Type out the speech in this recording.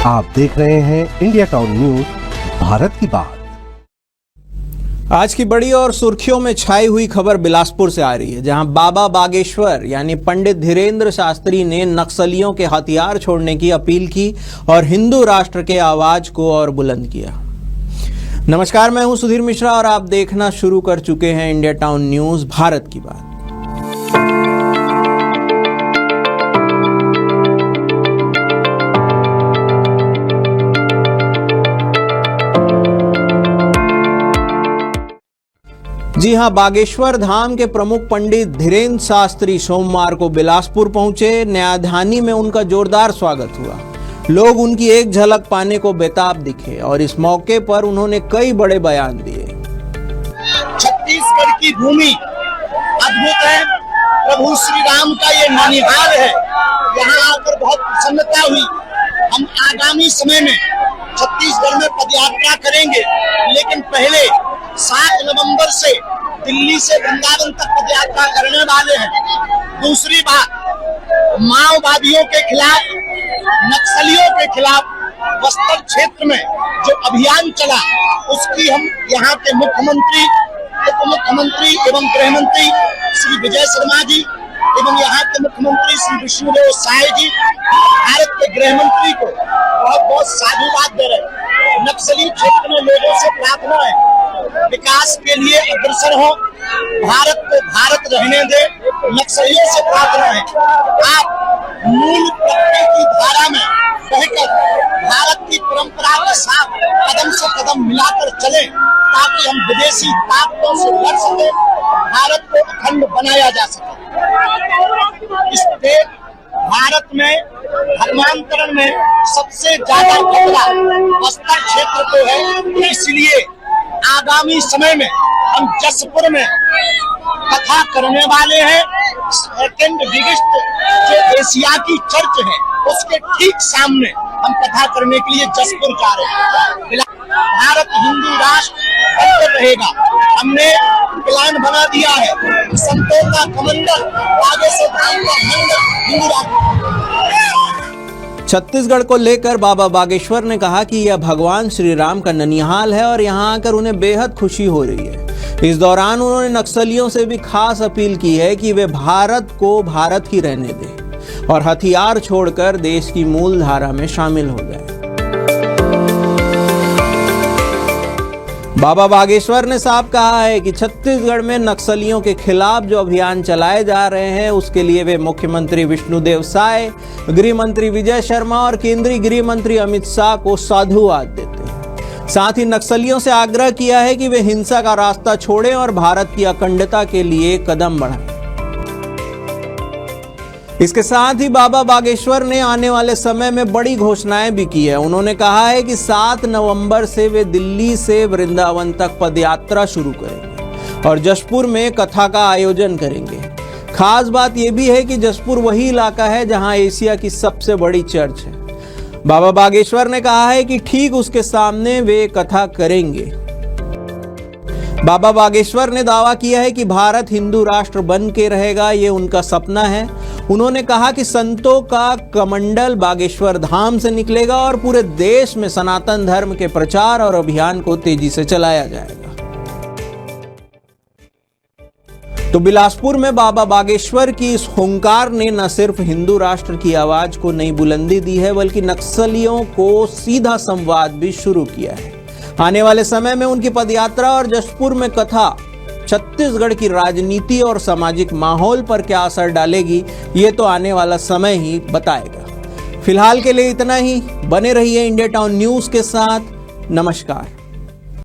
आप देख रहे हैं इंडिया टाउन न्यूज, भारत की बात। आज की बड़ी और सुर्खियों में छाई हुई खबर बिलासपुर से आ रही है, जहां बाबा बागेश्वर यानी पंडित धीरेन्द्र शास्त्री ने नक्सलियों के हथियार छोड़ने की अपील की और हिंदू राष्ट्र के आवाज को और बुलंद किया। नमस्कार, मैं हूं सुधीर मिश्रा और आप देखना शुरू कर चुके हैं इंडिया टाउन न्यूज, भारत की बात। जी हां, बागेश्वर धाम के प्रमुख पंडित धीरेन्द्र शास्त्री सोमवार को बिलासपुर पहुंचे। न्यायधानी में उनका जोरदार स्वागत हुआ। लोग उनकी एक झलक पाने को बेताब दिखे और इस मौके पर उन्होंने कई बड़े बयान दिए। छत्तीसगढ़ की भूमि अद्भुत है। प्रभु श्री राम का ये ननिहाल है। यहाँ आकर बहुत प्रसन्नता हुई। हम आगामी समय में छत्तीसगढ़ में पदयात्रा करेंगे, लेकिन पहले 7 नवंबर से दिल्ली से वृंदावन तक पदयात्रा करने वाले हैं। दूसरी बात, माओवादियों के खिलाफ, नक्सलियों के खिलाफ बस्तर क्षेत्र में जो अभियान चला, उसकी हम यहाँ के मुख्यमंत्री, उप मुख्यमंत्री एवं गृह मंत्री श्री विजय शर्मा जी एवं यहाँ के मुख्यमंत्री श्री विष्णुदेव साय जी, भारत के गृह मंत्री को बहुत बहुत साधुवाद दे रहे। नक्सली क्षेत्र में लोगों से प्रार्थना है, विकास के लिए अग्रसर हो, भारत को भारत रहने दे। नक्सलियों से प्रार्थना है, आप मूल प्रकृति की धारा में बहकर भारत की परंपरा के साथ कदम से कदम मिलाकर चले, ताकि हम विदेशी ताकतों से लड़ सके, भारत को अखंड बनाया जा सके। इस भारत में धर्मांतरण में सबसे ज्यादा खतरा बस्तर क्षेत्र को है। इसलिए आगामी समय में हम जसपुर में कथा करने वाले हैं। सेकेंड बिगेस्ट जो एशिया की चर्च है, उसके ठीक सामने हम कथा करने के लिए जसपुर जा रहे हैं। भारत हिंदू राष्ट्र रहेगा। हमने प्लान बना दिया है। संतों का कमंडल, आगे से धाम का मंडल, हिंदू राष्ट्र। छत्तीसगढ़ को लेकर बाबा बागेश्वर ने कहा कि यह भगवान श्री राम का ननिहाल है और यहाँ आकर उन्हें बेहद खुशी हो रही है। इस दौरान उन्होंने नक्सलियों से भी खास अपील की है कि वे भारत को भारत ही रहने दें और हथियार छोड़कर देश की मूल धारा में शामिल हो गए। बाबा बागेश्वर ने साफ कहा है कि छत्तीसगढ़ में नक्सलियों के खिलाफ जो अभियान चलाए जा रहे हैं, उसके लिए वे मुख्यमंत्री विष्णुदेव साय, गृह मंत्री विजय शर्मा और केंद्रीय गृह मंत्री अमित शाह को साधुवाद देते हैं। साथ ही नक्सलियों से आग्रह किया है कि वे हिंसा का रास्ता छोड़ें और भारत की अखंडता के लिए कदम बढ़ाएं। इसके साथ ही बाबा बागेश्वर ने आने वाले समय में बड़ी घोषणाएं भी की है। उन्होंने कहा है कि 7 नवंबर से वे दिल्ली से वृंदावन तक पदयात्रा शुरू करेंगे और जसपुर में कथा का आयोजन करेंगे। खास बात यह भी है कि जसपुर वही इलाका है जहां एशिया की सबसे बड़ी चर्च है। बाबा बागेश्वर ने कहा है कि ठीक उसके सामने वे कथा करेंगे। बाबा बागेश्वर ने दावा किया है कि भारत हिंदू राष्ट्र बन के रहेगा, ये उनका सपना है। उन्होंने कहा कि संतों का कमंडल बागेश्वर धाम से निकलेगा और पूरे देश में सनातन धर्म के प्रचार और अभियान को तेजी से चलाया जाएगा। तो बिलासपुर में बाबा बागेश्वर की इस हुंकार ने न सिर्फ हिंदू राष्ट्र की आवाज को नई बुलंदी दी है, बल्कि नक्सलियों को सीधा संवाद भी शुरू किया है। आने वाले समय में उनकी पदयात्रा और जसपुर में कथा छत्तीसगढ़ की राजनीति और सामाजिक माहौल पर क्या असर डालेगी, ये तो आने वाला समय ही बताएगा। फिलहाल के लिए इतना ही। बने रहिए इंडिया टाउन न्यूज के साथ। नमस्कार।